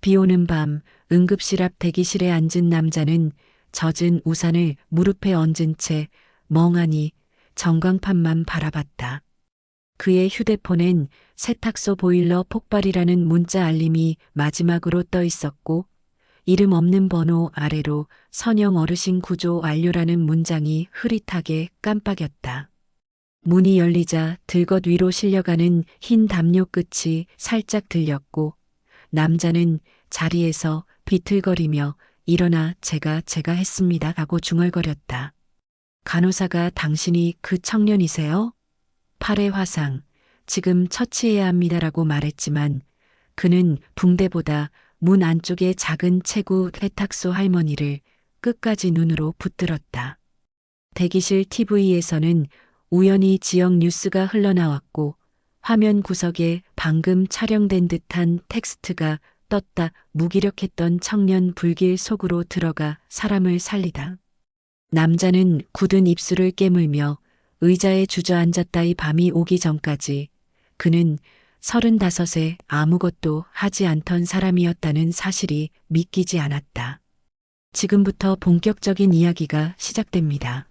비 오는 밤 응급실 앞 대기실에 앉은 남자는 젖은 우산을 무릎에 얹은 채 멍하니 전광판만 바라봤다. 그의 휴대폰엔 세탁소 보일러 폭발이라는 문자 알림이 마지막으로 떠 있었고 이름 없는 번호 아래로 선영 어르신 구조 완료라는 문장이 흐릿하게 깜빡였다. 문이 열리자 들것 위로 실려가는 흰 담요 끝이 살짝 들렸고 남자는 자리에서 비틀거리며 일어나 제가 했습니다 하고 중얼거렸다. 간호사가 당신이 그 청년이세요? 팔의 화상, 지금 처치해야 합니다라고 말했지만 그는 붕대보다 문 안쪽의 작은 체구 세탁소 할머니를 끝까지 눈으로 붙들었다. 대기실 TV에서는 우연히 지역 뉴스가 흘러나왔고 화면 구석에 방금 촬영된 듯한 텍스트가 떴다. 무기력했던 청년 불길 속으로 들어가 사람을 살리다. 남자는 굳은 입술을 깨물며 의자에 주저앉았다. 이 밤이 오기 전까지 그는 35에 아무것도 하지 않던 사람이었다는 사실이 믿기지 않았다. 지금부터 본격적인 이야기가 시작됩니다.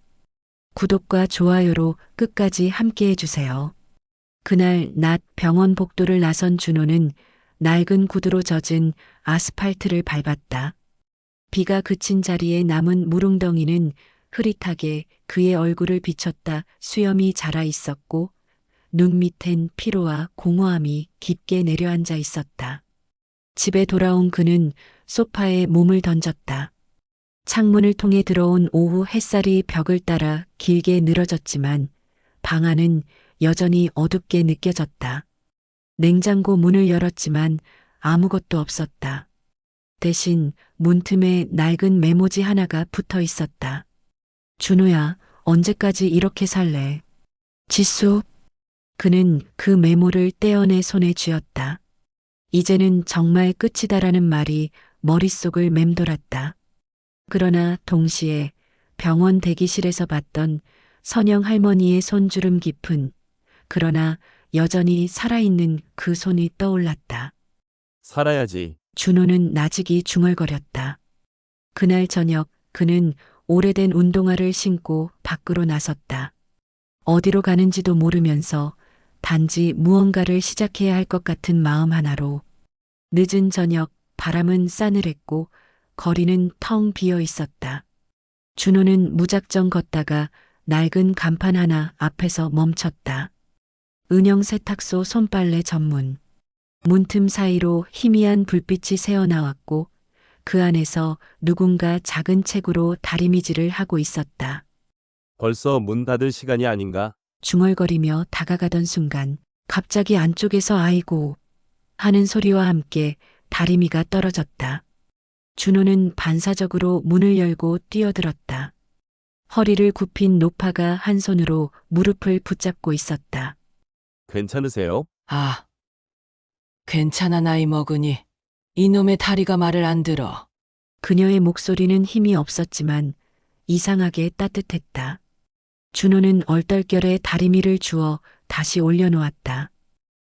구독과 좋아요로 끝까지 함께 해주세요. 그날 낮 병원 복도를 나선 준호는 낡은 구두로 젖은 아스팔트를 밟았다. 비가 그친 자리에 남은 물웅덩이는 흐릿하게 그의 얼굴을 비췄다. 수염이 자라 있었고 눈 밑엔 피로와 공허함이 깊게 내려앉아 있었다. 집에 돌아온 그는 소파에 몸을 던졌다. 창문을 통해 들어온 오후 햇살이 벽을 따라 길게 늘어졌지만 방 안은 여전히 어둡게 느껴졌다. 냉장고 문을 열었지만 아무것도 없었다. 대신 문틈에 낡은 메모지 하나가 붙어 있었다. 준호야, 언제까지 이렇게 살래? 지수. 그는 그 메모를 떼어내 손에 쥐었다. 이제는 정말 끝이다라는 말이 머릿속을 맴돌았다. 그러나 동시에 병원 대기실에서 봤던 선영 할머니의 손주름 깊은 그러나 여전히 살아있는 그 손이 떠올랐다. 살아야지. 준호는 나직이 중얼거렸다. 그날 저녁 그는 오래된 운동화를 신고 밖으로 나섰다. 어디로 가는지도 모르면서 단지 무언가를 시작해야 할 것 같은 마음 하나로. 늦은 저녁 바람은 싸늘했고 거리는 텅 비어 있었다. 준호는 무작정 걷다가 낡은 간판 하나 앞에서 멈췄다. 은영 세탁소 손빨래 전문. 문틈 사이로 희미한 불빛이 새어나왔고 그 안에서 누군가 작은 책으로 다리미질을 하고 있었다. 벌써 문 닫을 시간이 아닌가? 중얼거리며 다가가던 순간 갑자기 안쪽에서 아이고 하는 소리와 함께 다리미가 떨어졌다. 준호는 반사적으로 문을 열고 뛰어들었다. 허리를 굽힌 노파가 한 손으로 무릎을 붙잡고 있었다. 괜찮으세요? 아, 괜찮아 나이 먹으니 이놈의 다리가 말을 안 들어. 그녀의 목소리는 힘이 없었지만 이상하게 따뜻했다. 준호는 얼떨결에 다리미를 주워 다시 올려놓았다.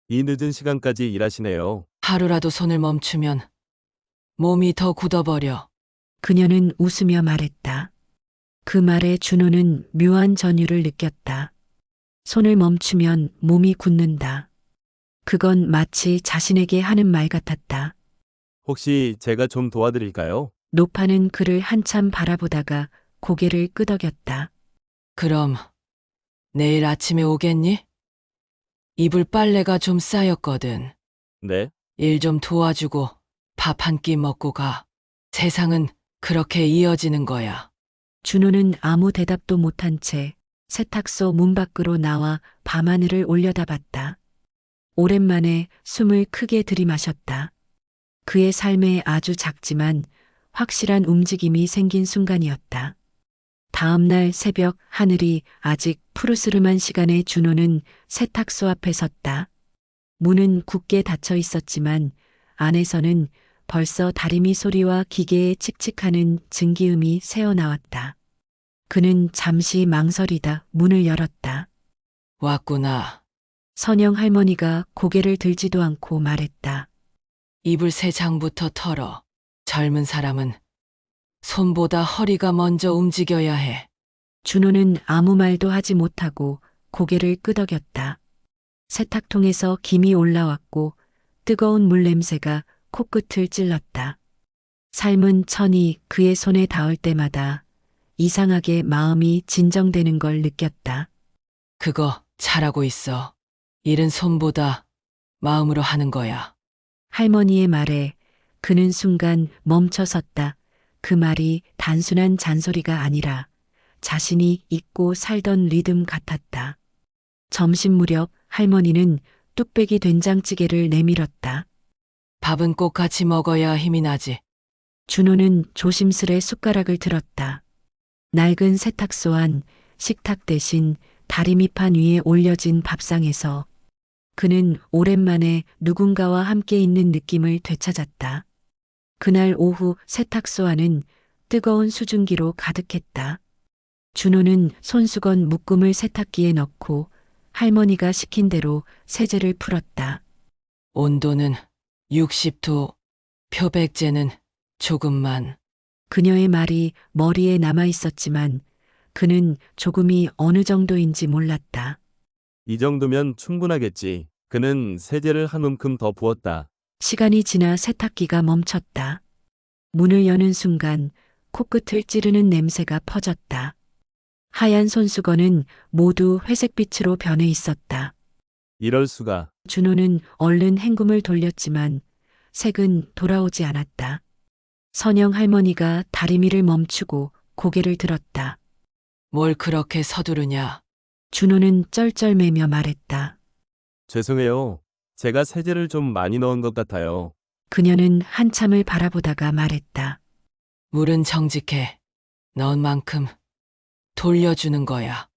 이 늦은 시간까지 일하시네요. 하루라도 손을 멈추면 몸이 더 굳어버려. 그녀는 웃으며 말했다. 그 말에 준호는 묘한 전율을 느꼈다. 손을 멈추면 몸이 굳는다. 그건 마치 자신에게 하는 말 같았다. 혹시 제가 좀 도와드릴까요? 노파는 그를 한참 바라보다가 고개를 끄덕였다. 그럼 내일 아침에 오겠니? 이불 빨래가 좀 쌓였거든. 네. 일 좀 도와주고 밥 한 끼 먹고 가. 세상은 그렇게 이어지는 거야. 준호는 아무 대답도 못한 채 세탁소 문 밖으로 나와 밤하늘을 올려다봤다. 오랜만에 숨을 크게 들이마셨다. 그의 삶에 아주 작지만 확실한 움직임이 생긴 순간이었다. 다음 날 새벽 하늘이 아직 푸르스름한 시간에 준호는 세탁소 앞에 섰다. 문은 굳게 닫혀 있었지만 안에서는 벌써 다리미 소리와 기계의 칙칙하는 증기음이 새어나왔다. 그는 잠시 망설이다 문을 열었다. 왔구나. 선영 할머니가 고개를 들지도 않고 말했다. 이불 세 장부터 털어. 젊은 사람은 손보다 허리가 먼저 움직여야 해. 준호는 아무 말도 하지 못하고 고개를 끄덕였다. 세탁통에서 김이 올라왔고 뜨거운 물 냄새가 코끝을 찔렀다. 삶은 천이 그의 손에 닿을 때마다 이상하게 마음이 진정되는 걸 느꼈다. 그거 잘하고 있어. 일은 손보다 마음으로 하는 거야. 할머니의 말에 그는 순간 멈춰섰다. 그 말이 단순한 잔소리가 아니라 자신이 잊고 살던 리듬 같았다. 점심 무렵 할머니는 뚝배기 된장찌개를 내밀었다. 밥은 꼭 같이 먹어야 힘이 나지. 준호는 조심스레 숟가락을 들었다. 낡은 세탁소 안 식탁 대신 다리미판 위에 올려진 밥상에서 그는 오랜만에 누군가와 함께 있는 느낌을 되찾았다. 그날 오후 세탁소 안은 뜨거운 수증기로 가득했다. 준호는 손수건 묶음을 세탁기에 넣고 할머니가 시킨 대로 세제를 풀었다. 온도는 60도, 표백제는 조금만. 그녀의 말이 머리에 남아 있었지만 그는 조금이 어느 정도인지 몰랐다. 이 정도면 충분하겠지. 그는 세제를 한 움큼 더 부었다. 시간이 지나 세탁기가 멈췄다. 문을 여는 순간 코끝을 찌르는 냄새가 퍼졌다. 하얀 손수건은 모두 회색빛으로 변해 있었다. 이럴 수가. 준호는 얼른 헹굼을 돌렸지만 색은 돌아오지 않았다. 선영 할머니가 다리미를 멈추고 고개를 들었다. 뭘 그렇게 서두르냐. 준호는 쩔쩔매며 말했다. 죄송해요. 제가 세제를 좀 많이 넣은 것 같아요. 그녀는 한참을 바라보다가 말했다. 물은 정직해. 넣은 만큼 돌려주는 거야.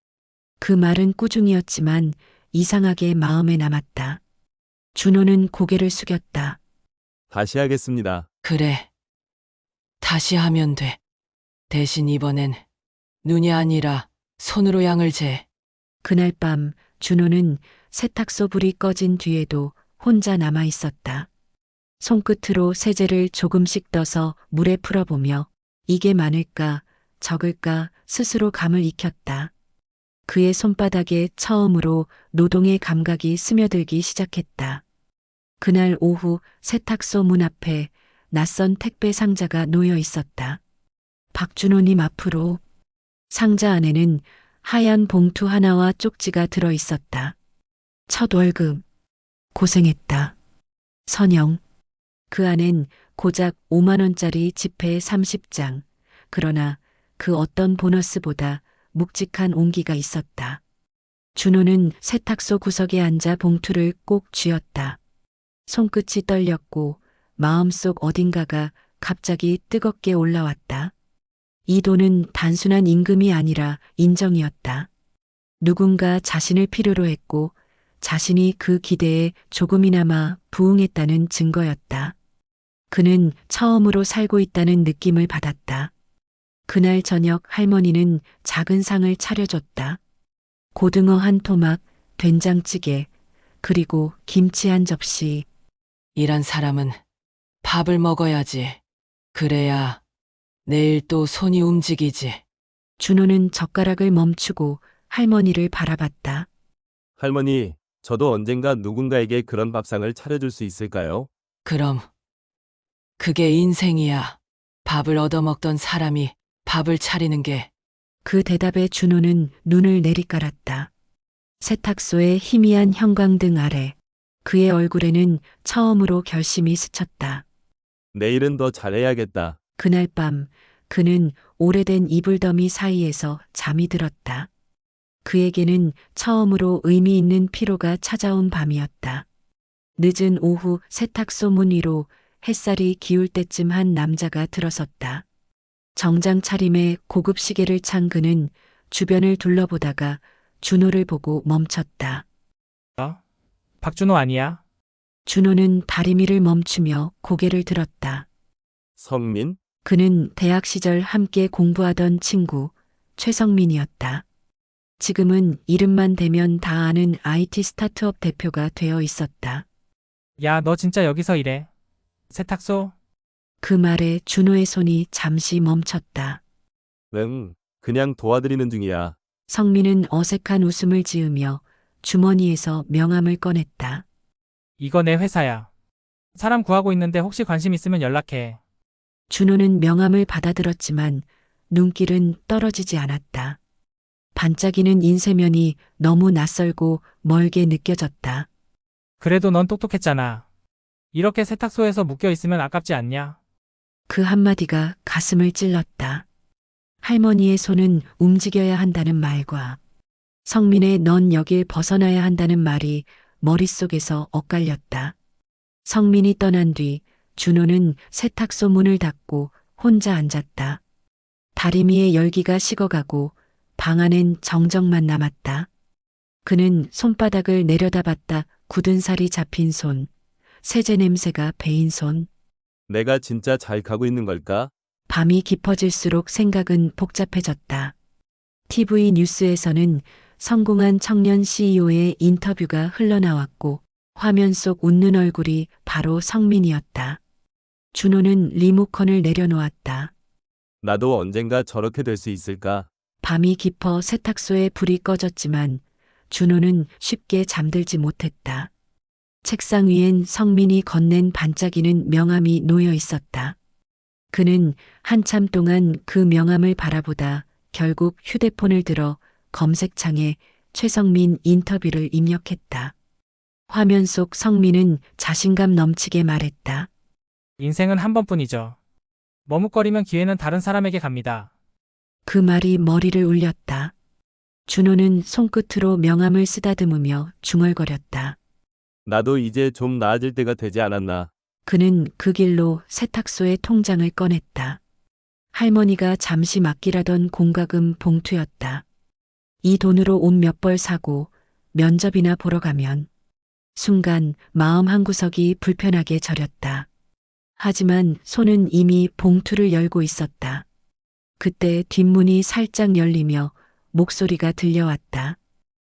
그 말은 꾸중이었지만 이상하게 마음에 남았다. 준호는 고개를 숙였다. 다시 하겠습니다. 그래. 다시 하면 돼. 대신 이번엔 눈이 아니라 손으로 양을 재. 그날 밤 준호는 세탁소 불이 꺼진 뒤에도 혼자 남아 있었다. 손끝으로 세제를 조금씩 떠서 물에 풀어보며 이게 많을까 적을까 스스로 감을 익혔다. 그의 손바닥에 처음으로 노동의 감각이 스며들기 시작했다. 그날 오후 세탁소 문 앞에 낯선 택배 상자가 놓여 있었다. 박준호님 앞으로. 상자 안에는 하얀 봉투 하나와 쪽지가 들어 있었다. 첫 월급. 고생했다. 선영. 그 안엔 고작 5만 원짜리 지폐 30장. 그러나 그 어떤 보너스보다 묵직한 온기가 있었다. 준호는 세탁소 구석에 앉아 봉투를 꼭 쥐었다. 손끝이 떨렸고 마음속 어딘가가 갑자기 뜨겁게 올라왔다. 이 돈은 단순한 임금이 아니라 인정이었다. 누군가 자신을 필요로 했고 자신이 그 기대에 조금이나마 부응했다는 증거였다. 그는 처음으로 살고 있다는 느낌을 받았다. 그날 저녁 할머니는 작은 상을 차려줬다. 고등어 한 토막, 된장찌개, 그리고 김치 한 접시. 일한 사람은 밥을 먹어야지. 그래야 내일 또 손이 움직이지. 준호는 젓가락을 멈추고 할머니를 바라봤다. 할머니, 저도 언젠가 누군가에게 그런 밥상을 차려줄 수 있을까요? 그럼 그게 인생이야. 밥을 얻어먹던 사람이 밥을 차리는 게. 그 대답에 준호는 눈을 내리깔았다. 세탁소의 희미한 형광등 아래 그의 얼굴에는 처음으로 결심이 스쳤다. 내일은 더 잘해야겠다. 그날 밤 그는 오래된 이불더미 사이에서 잠이 들었다. 그에게는 처음으로 의미 있는 피로가 찾아온 밤이었다. 늦은 오후 세탁소 문 위로 햇살이 기울 때쯤 한 남자가 들어섰다. 정장 차림에 고급 시계를 찬 그는 주변을 둘러보다가 준호를 보고 멈췄다. 박준호 아니야? 준호는 다리미를 멈추며 고개를 들었다. 성민? 그는 대학 시절 함께 공부하던 친구 최성민이었다. 지금은 이름만 대면 다 아는 IT 스타트업 대표가 되어 있었다. 야, 너 진짜 여기서 일해? 세탁소? 그 말에 준호의 손이 잠시 멈췄다. 응, 그냥 도와드리는 중이야. 성민은 어색한 웃음을 지으며 주머니에서 명함을 꺼냈다. 이거 내 회사야. 사람 구하고 있는데 혹시 관심 있으면 연락해. 준호는 명함을 받아들었지만 눈길은 떨어지지 않았다. 반짝이는 인쇄면이 너무 낯설고 멀게 느껴졌다. 그래도 넌 똑똑했잖아. 이렇게 세탁소에서 묶여 있으면 아깝지 않냐? 그 한마디가 가슴을 찔렀다. 할머니의 손은 움직여야 한다는 말과 성민의 넌 여길 벗어나야 한다는 말이 머릿속에서 엇갈렸다. 성민이 떠난 뒤 준호는 세탁소 문을 닫고 혼자 앉았다. 다리미의 열기가 식어가고 방 안엔 정적만 남았다. 그는 손바닥을 내려다봤다. 굳은 살이 잡힌 손, 세제 냄새가 배인 손. 내가 진짜 잘 가고 있는 걸까? 밤이 깊어질수록 생각은 복잡해졌다. TV 뉴스에서는 성공한 청년 CEO의 인터뷰가 흘러나왔고 화면 속 웃는 얼굴이 바로 성민이었다. 준호는 리모컨을 내려놓았다. 나도 언젠가 저렇게 될 수 있을까? 밤이 깊어 세탁소에 불이 꺼졌지만 준호는 쉽게 잠들지 못했다. 책상 위엔 성민이 건넨 반짝이는 명함이 놓여 있었다. 그는 한참 동안 그 명함을 바라보다 결국 휴대폰을 들어 검색창에 최성민 인터뷰를 입력했다. 화면 속 성민은 자신감 넘치게 말했다. 인생은 한 번뿐이죠. 머뭇거리면 기회는 다른 사람에게 갑니다. 그 말이 머리를 울렸다. 준호는 손끝으로 명함을 쓰다듬으며 중얼거렸다. 나도 이제 좀 나아질 때가 되지 않았나? 그는 그 길로 세탁소의 통장을 꺼냈다. 할머니가 잠시 맡기라던 공과금 봉투였다. 이 돈으로 옷 몇 벌 사고 면접이나 보러 가면. 순간 마음 한구석이 불편하게 저렸다. 하지만 손은 이미 봉투를 열고 있었다. 그때 뒷문이 살짝 열리며 목소리가 들려왔다.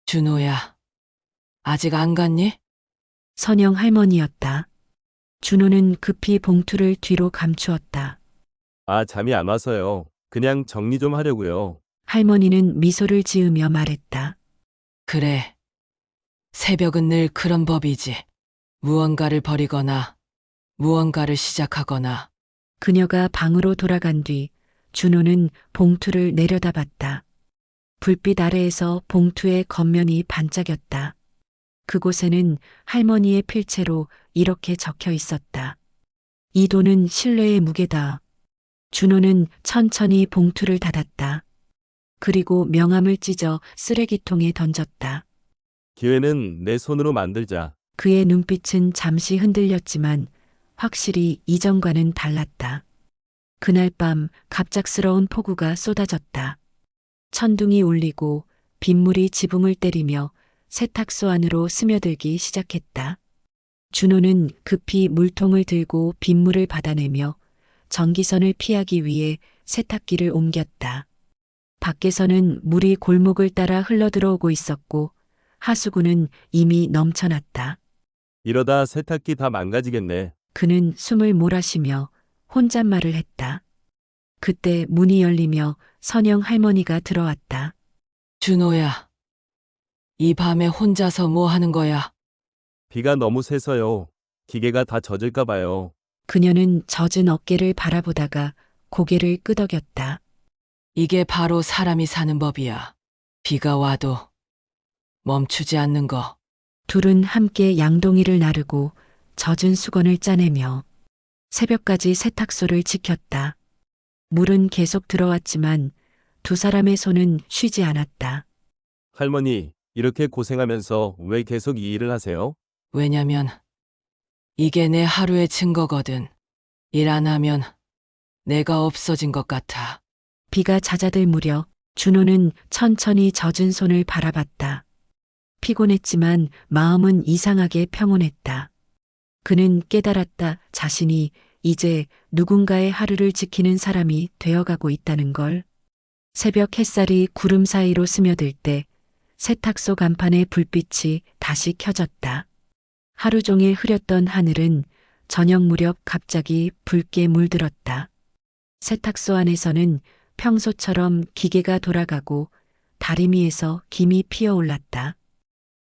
준호야, 아직 안 갔니? 선영 할머니였다. 준호는 급히 봉투를 뒤로 감추었다. 아, 잠이 안 와서요. 그냥 정리 좀 하려고요. 할머니는 미소를 지으며 말했다. 그래. 새벽은 늘 그런 법이지. 무언가를 버리거나 무언가를 시작하거나. 그녀가 방으로 돌아간 뒤 준호는 봉투를 내려다봤다. 불빛 아래에서 봉투의 겉면이 반짝였다. 그곳에는 할머니의 필체로 이렇게 적혀 있었다. 이 돈은 신뢰의 무게다. 준호는 천천히 봉투를 닫았다. 그리고 명함을 찢어 쓰레기통에 던졌다. 기회는 내 손으로 만들자. 그의 눈빛은 잠시 흔들렸지만 확실히 이전과는 달랐다. 그날 밤 갑작스러운 폭우가 쏟아졌다. 천둥이 울리고 빗물이 지붕을 때리며 세탁소 안으로 스며들기 시작했다. 준호는 급히 물통을 들고 빗물을 받아내며 전기선을 피하기 위해 세탁기를 옮겼다. 밖에서는 물이 골목을 따라 흘러들어오고 있었고 하수구는 이미 넘쳐났다. 이러다 세탁기 다 망가지겠네. 그는 숨을 몰아쉬며 혼잣말을 했다. 그때 문이 열리며 선영 할머니가 들어왔다. 준호야, 이 밤에 혼자서 뭐 하는 거야? 비가 너무 세서요. 기계가 다 젖을까 봐요. 그녀는 젖은 어깨를 바라보다가 고개를 끄덕였다. 이게 바로 사람이 사는 법이야. 비가 와도 멈추지 않는 거. 둘은 함께 양동이를 나르고 젖은 수건을 짜내며 새벽까지 세탁소를 지켰다. 물은 계속 들어왔지만 두 사람의 손은 쉬지 않았다. 할머니, 이렇게 고생하면서 왜 계속 이 일을 하세요? 왜냐면 이게 내 하루의 증거거든. 일 안 하면 내가 없어진 것 같아. 비가 잦아들 무렵 준호는 천천히 젖은 손을 바라봤다. 피곤했지만 마음은 이상하게 평온했다. 그는 깨달았다. 자신이 이제 누군가의 하루를 지키는 사람이 되어가고 있다는 걸. 새벽 햇살이 구름 사이로 스며들 때 세탁소 간판의 불빛이 다시 켜졌다. 하루 종일 흐렸던 하늘은 저녁 무렵 갑자기 붉게 물들었다. 세탁소 안에서는 평소처럼 기계가 돌아가고 다리미에서 김이 피어올랐다.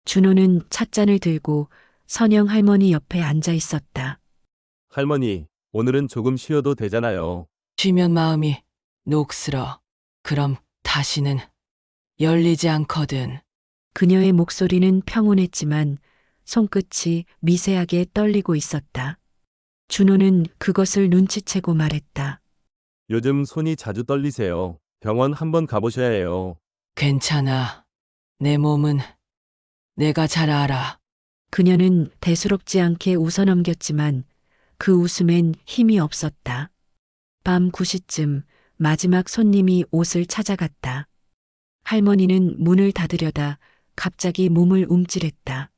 준호는 찻잔을 들고 선영 할머니 옆에 앉아 있었다. 할머니, 오늘은 조금 쉬어도 되잖아요. 쉬면 마음이 녹슬어. 그럼 다시는 열리지 않거든. 그녀의 목소리는 평온했지만 손끝이 미세하게 떨리고 있었다. 준호는 그것을 눈치채고 말했다. 요즘 손이 자주 떨리세요. 병원 한번 가보셔야 해요. 괜찮아. 내 몸은 내가 잘 알아. 그녀는 대수롭지 않게 웃어넘겼지만 그 웃음엔 힘이 없었다. 밤 9시쯤 마지막 손님이 옷을 찾아갔다. 할머니는 문을 닫으려다 갑자기 몸을 움찔했다.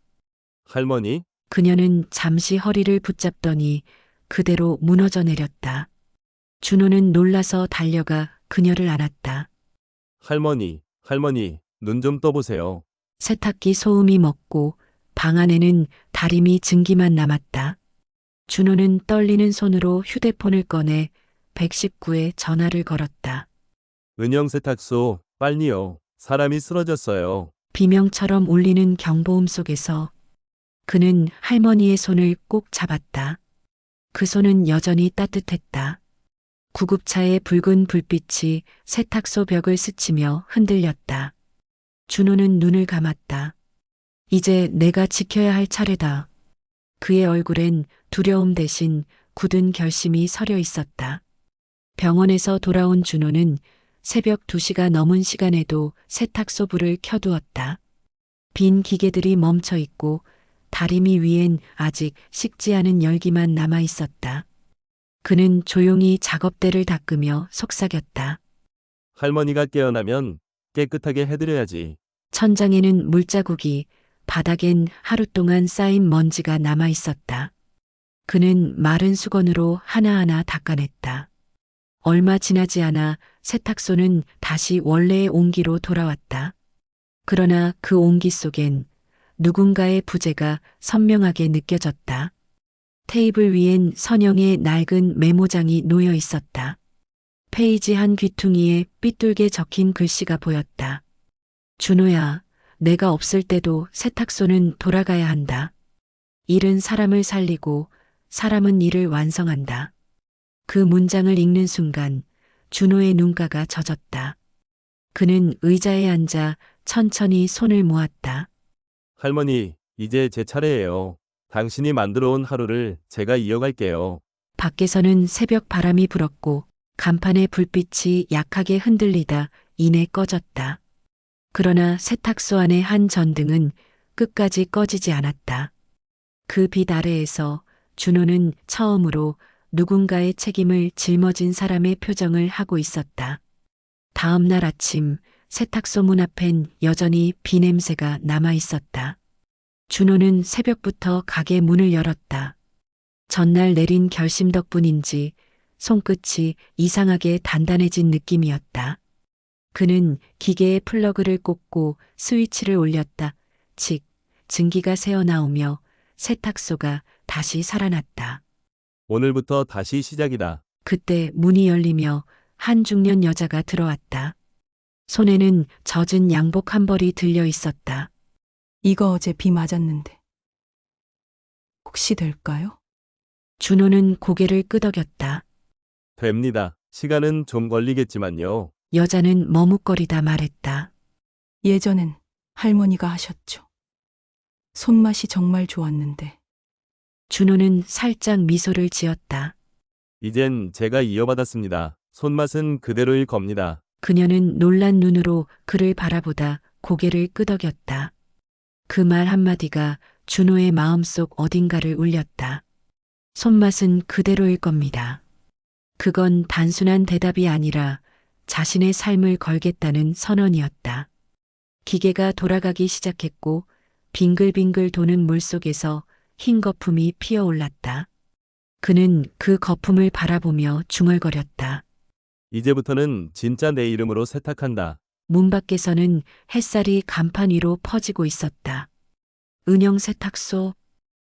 할머니, 그녀는 잠시 허리를 붙잡더니 그대로 무너져 내렸다. 준호는 놀라서 달려가 그녀를 안았다. 할머니, 눈 좀 떠보세요. 세탁기 소음이 먹고 방 안에는 다리미 증기만 남았다. 준호는 떨리는 손으로 휴대폰을 꺼내 119에 전화를 걸었다. 은영 세탁소, 빨리요. 사람이 쓰러졌어요. 비명처럼 울리는 경보음 속에서 그는 할머니의 손을 꼭 잡았다. 그 손은 여전히 따뜻했다. 구급차의 붉은 불빛이 세탁소 벽을 스치며 흔들렸다. 준호는 눈을 감았다. 이제 내가 지켜야 할 차례다. 그의 얼굴엔 두려움 대신 굳은 결심이 서려 있었다. 병원에서 돌아온 준호는 새벽 2시가 넘은 시간에도 세탁소 불을 켜두었다. 빈 기계들이 멈춰 있고 다리미 위엔 아직 식지 않은 열기만 남아 있었다. 그는 조용히 작업대를 닦으며 속삭였다. 할머니가 깨어나면 깨끗하게 해드려야지. 천장에는 물자국이, 바닥엔 하루 동안 쌓인 먼지가 남아 있었다. 그는 마른 수건으로 하나하나 닦아냈다. 얼마 지나지 않아 세탁소는 다시 원래의 온기로 돌아왔다. 그러나 그 온기 속엔 누군가의 부재가 선명하게 느껴졌다. 테이블 위엔 선영의 낡은 메모장이 놓여 있었다. 페이지 한 귀퉁이에 삐뚤게 적힌 글씨가 보였다. 준호야, 내가 없을 때도 세탁소는 돌아가야 한다. 일은 사람을 살리고 사람은 일을 완성한다. 그 문장을 읽는 순간 준호의 눈가가 젖었다. 그는 의자에 앉아 천천히 손을 모았다. 할머니, 이제 제 차례예요. 당신이 만들어 온 하루를 제가 이어갈게요. 밖에서는 새벽 바람이 불었고 간판의 불빛이 약하게 흔들리다 이내 꺼졌다. 그러나 세탁소 안의 한 전등은 끝까지 꺼지지 않았다. 그 빛 아래에서 준호는 처음으로 누군가의 책임을 짊어진 사람의 표정을 하고 있었다. 다음 날 아침 세탁소 문 앞엔 여전히 비 냄새가 남아 있었다. 준호는 새벽부터 가게 문을 열었다. 전날 내린 결심 덕분인지 손끝이 이상하게 단단해진 느낌이었다. 그는 기계에 플러그를 꽂고 스위치를 올렸다. 칙, 증기가 새어나오며 세탁소가 다시 살아났다. 오늘부터 다시 시작이다. 그때 문이 열리며 한 중년 여자가 들어왔다. 손에는 젖은 양복 한 벌이 들려 있었다. 이거 어제 비 맞았는데. 혹시 될까요? 준호는 고개를 끄덕였다. 됩니다. 시간은 좀 걸리겠지만요. 여자는 머뭇거리다 말했다. 예전엔 할머니가 하셨죠. 손맛이 정말 좋았는데. 준호는 살짝 미소를 지었다. 이젠 제가 이어받았습니다. 손맛은 그대로일 겁니다. 그녀는 놀란 눈으로 그를 바라보다 고개를 끄덕였다. 그 말 한마디가 준호의 마음속 어딘가를 울렸다. 손맛은 그대로일 겁니다. 그건 단순한 대답이 아니라 자신의 삶을 걸겠다는 선언이었다. 기계가 돌아가기 시작했고 빙글빙글 도는 물속에서 흰 거품이 피어올랐다. 그는 그 거품을 바라보며 중얼거렸다. 이제부터는 진짜 내 이름으로 세탁한다. 문 밖에서는 햇살이 간판 위로 퍼지고 있었다. 은영 세탁소.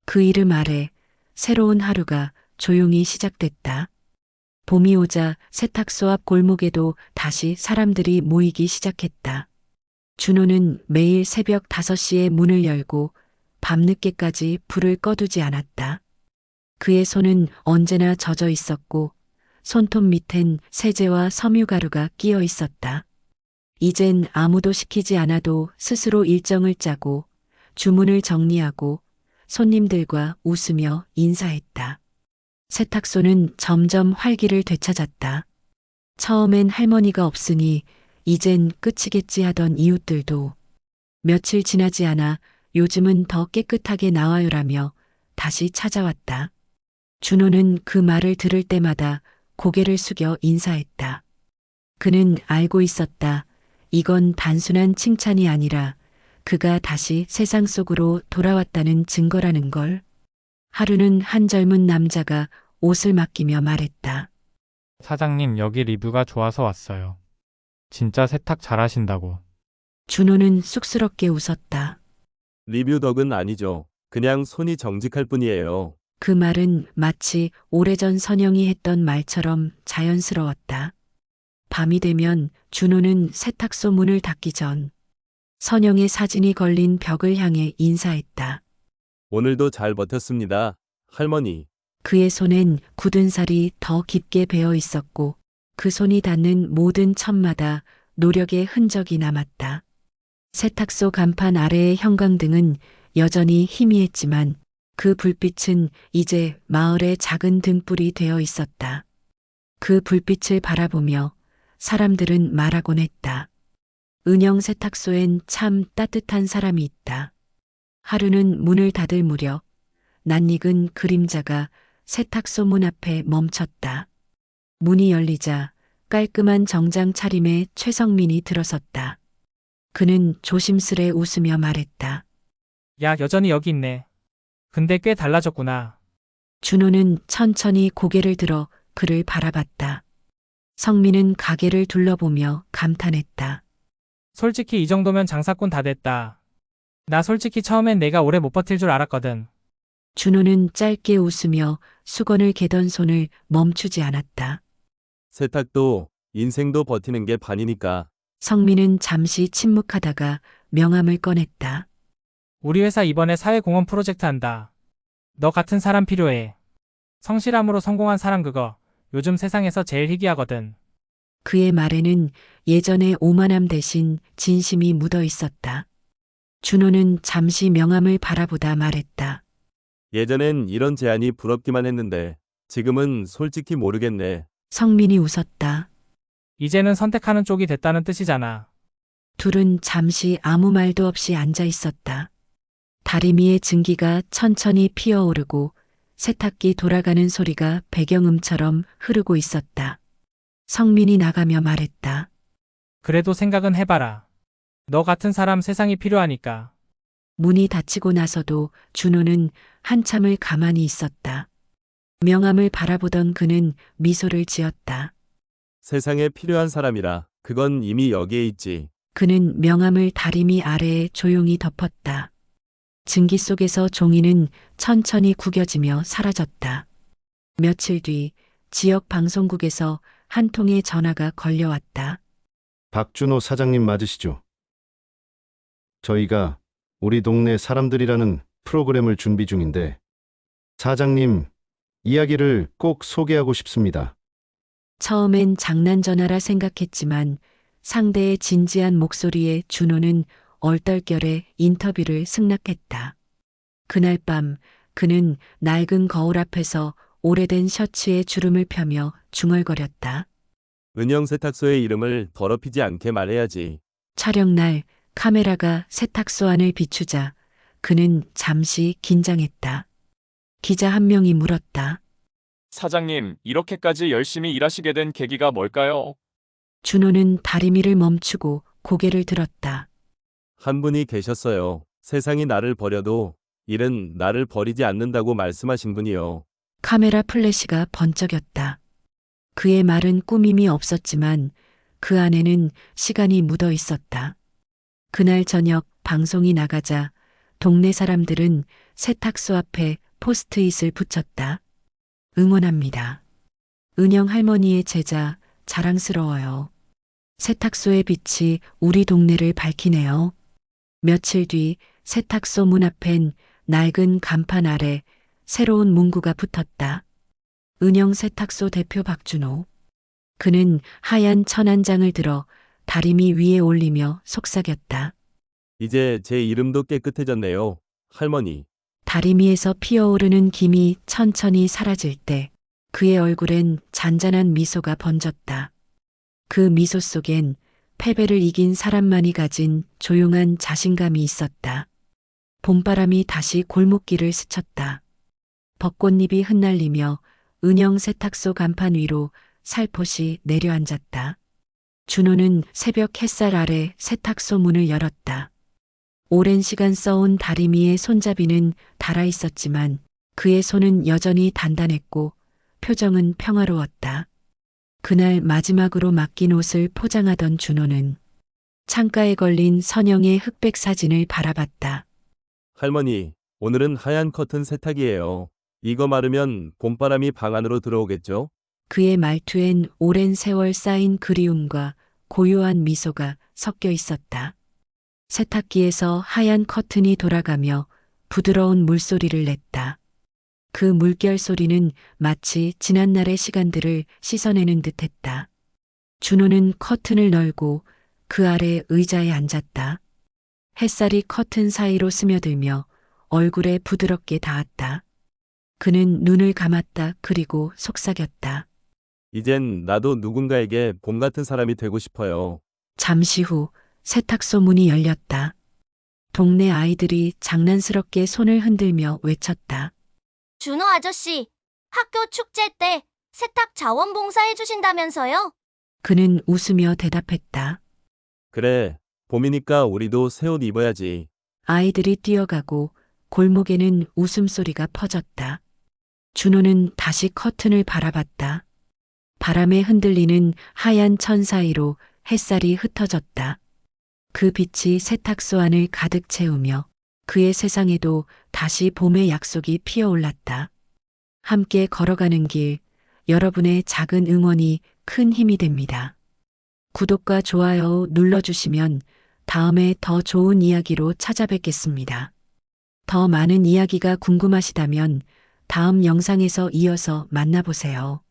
그 이름 아래 새로운 하루가 조용히 시작됐다. 봄이 오자 세탁소 앞 골목에도 다시 사람들이 모이기 시작했다. 준호는 매일 새벽 5시에 문을 열고 밤늦게까지 불을 꺼두지 않았다. 그의 손은 언제나 젖어 있었고 손톱 밑엔 세제와 섬유가루가 끼어 있었다. 이젠 아무도 시키지 않아도 스스로 일정을 짜고 주문을 정리하고 손님들과 웃으며 인사했다. 세탁소는 점점 활기를 되찾았다. 처음엔 할머니가 없으니 이젠 끝이겠지 하던 이웃들도 며칠 지나지 않아 요즘은 더 깨끗하게 나와요라며 다시 찾아왔다. 준호는 그 말을 들을 때마다 고개를 숙여 인사했다. 그는 알고 있었다. 이건 단순한 칭찬이 아니라 그가 다시 세상 속으로 돌아왔다는 증거라는 걸. 하루는 한 젊은 남자가 옷을 맡기며 말했다. 사장님, 여기 리뷰가 좋아서 왔어요. 진짜 세탁 잘하신다고. 준호는 쑥스럽게 웃었다. 리뷰 덕은 아니죠. 그냥 손이 정직할 뿐이에요. 그 말은 마치 오래전 선영이 했던 말처럼 자연스러웠다. 밤이 되면 준호는 세탁소 문을 닫기 전 선영의 사진이 걸린 벽을 향해 인사했다. 오늘도 잘 버텼습니다. 할머니. 그의 손엔 굳은 살이 더 깊게 배어 있었고 그 손이 닿는 모든 천마다 노력의 흔적이 남았다. 세탁소 간판 아래의 형광등은 여전히 희미했지만 그 불빛은 이제 마을의 작은 등불이 되어 있었다. 그 불빛을 바라보며 사람들은 말하곤 했다. 은영 세탁소엔 참 따뜻한 사람이 있다. 하루는 문을 닫을 무렵 낯익은 그림자가 세탁소 문 앞에 멈췄다. 문이 열리자 깔끔한 정장 차림의 최성민이 들어섰다. 그는 조심스레 웃으며 말했다. 야, 여전히 여기 있네. 근데 꽤 달라졌구나. 준호는 천천히 고개를 들어 그를 바라봤다. 성민은 가게를 둘러보며 감탄했다. 솔직히 이 정도면 장사꾼 다 됐다. 나 솔직히 처음엔 내가 오래 못 버틸 줄 알았거든. 준호는 짧게 웃으며 수건을 개던 손을 멈추지 않았다. 세탁도 인생도 버티는 게 반이니까. 성민은 잠시 침묵하다가 명함을 꺼냈다. 우리 회사 이번에 사회공헌 프로젝트 한다. 너 같은 사람 필요해. 성실함으로 성공한 사람 그거 요즘 세상에서 제일 희귀하거든. 그의 말에는 예전의 오만함 대신 진심이 묻어 있었다. 준호는 잠시 명함을 바라보다 말했다. 예전엔 이런 제안이 부럽기만 했는데 지금은 솔직히 모르겠네. 성민이 웃었다. 이제는 선택하는 쪽이 됐다는 뜻이잖아. 둘은 잠시 아무 말도 없이 앉아 있었다. 다리미의 증기가 천천히 피어오르고 세탁기 돌아가는 소리가 배경음처럼 흐르고 있었다. 성민이 나가며 말했다. 그래도 생각은 해봐라. 너 같은 사람 세상이 필요하니까. 문이 닫히고 나서도 준호는 한참을 가만히 있었다. 명함을 바라보던 그는 미소를 지었다. 세상에 필요한 사람이라 그건 이미 여기에 있지. 그는 명함을 다리미 아래에 조용히 덮었다. 증기 속에서 종이는 천천히 구겨지며 사라졌다. 며칠 뒤 지역 방송국에서 한 통의 전화가 걸려왔다. 박준호 사장님 맞으시죠? 저희가 우리 동네 사람들이라는 프로그램을 준비 중인데 사장님 이야기를 꼭 소개하고 싶습니다. 처음엔 장난 전화라 생각했지만 상대의 진지한 목소리에 준호는 얼떨결에 인터뷰를 승낙했다. 그날 밤 그는 낡은 거울 앞에서 오래된 셔츠에 주름을 펴며 중얼거렸다. 은영 세탁소의 이름을 더럽히지 않게 말해야지. 촬영날 카메라가 세탁소 안을 비추자 그는 잠시 긴장했다. 기자 한 명이 물었다. 사장님, 이렇게까지 열심히 일하시게 된 계기가 뭘까요? 준호는 다리미를 멈추고 고개를 들었다. 한 분이 계셨어요. 세상이 나를 버려도 일은 나를 버리지 않는다고 말씀하신 분이요. 카메라 플래시가 번쩍였다. 그의 말은 꾸밈이 없었지만 그 안에는 시간이 묻어 있었다. 그날 저녁 방송이 나가자 동네 사람들은 세탁소 앞에 포스트잇을 붙였다. 응원합니다. 은영 할머니의 제자 자랑스러워요. 세탁소의 빛이 우리 동네를 밝히네요. 며칠 뒤 세탁소 문 앞엔 낡은 간판 아래 새로운 문구가 붙었다. 은영 세탁소 대표 박준호. 그는 하얀 천안장을 들어 다리미 위에 올리며 속삭였다. 이제 제 이름도 깨끗해졌네요. 할머니. 다리미에서 피어오르는 김이 천천히 사라질 때 그의 얼굴엔 잔잔한 미소가 번졌다. 그 미소 속엔 패배를 이긴 사람만이 가진 조용한 자신감이 있었다. 봄바람이 다시 골목길을 스쳤다. 벚꽃잎이 흩날리며 은영 세탁소 간판 위로 살포시 내려앉았다. 준호는 새벽 햇살 아래 세탁소 문을 열었다. 오랜 시간 써온 다리미의 손잡이는 닳아 있었지만 그의 손은 여전히 단단했고 표정은 평화로웠다. 그날 마지막으로 맡긴 옷을 포장하던 준호는 창가에 걸린 선영의 흑백 사진을 바라봤다. 할머니, 오늘은 하얀 커튼 세탁이에요. 이거 마르면 봄바람이 방 안으로 들어오겠죠? 그의 말투엔 오랜 세월 쌓인 그리움과 고요한 미소가 섞여 있었다. 세탁기에서 하얀 커튼이 돌아가며 부드러운 물소리를 냈다. 그 물결 소리는 마치 지난날의 시간들을 씻어내는 듯했다. 준호는 커튼을 널고 그 아래 의자에 앉았다. 햇살이 커튼 사이로 스며들며 얼굴에 부드럽게 닿았다. 그는 눈을 감았다. 그리고 속삭였다. 이젠 나도 누군가에게 봄 같은 사람이 되고 싶어요. 잠시 후 세탁소 문이 열렸다. 동네 아이들이 장난스럽게 손을 흔들며 외쳤다. 준호 아저씨, 학교 축제 때 세탁 자원봉사 해주신다면서요? 그는 웃으며 대답했다. 그래, 봄이니까 우리도 새 옷 입어야지. 아이들이 뛰어가고 골목에는 웃음소리가 퍼졌다. 준호는 다시 커튼을 바라봤다. 바람에 흔들리는 하얀 천 사이로 햇살이 흩어졌다. 그 빛이 세탁소 안을 가득 채우며 그의 세상에도 다시 봄의 약속이 피어올랐다. 함께 걸어가는 길, 여러분의 작은 응원이 큰 힘이 됩니다. 구독과 좋아요 눌러주시면 다음에 더 좋은 이야기로 찾아뵙겠습니다. 더 많은 이야기가 궁금하시다면 다음 영상에서 이어서 만나보세요.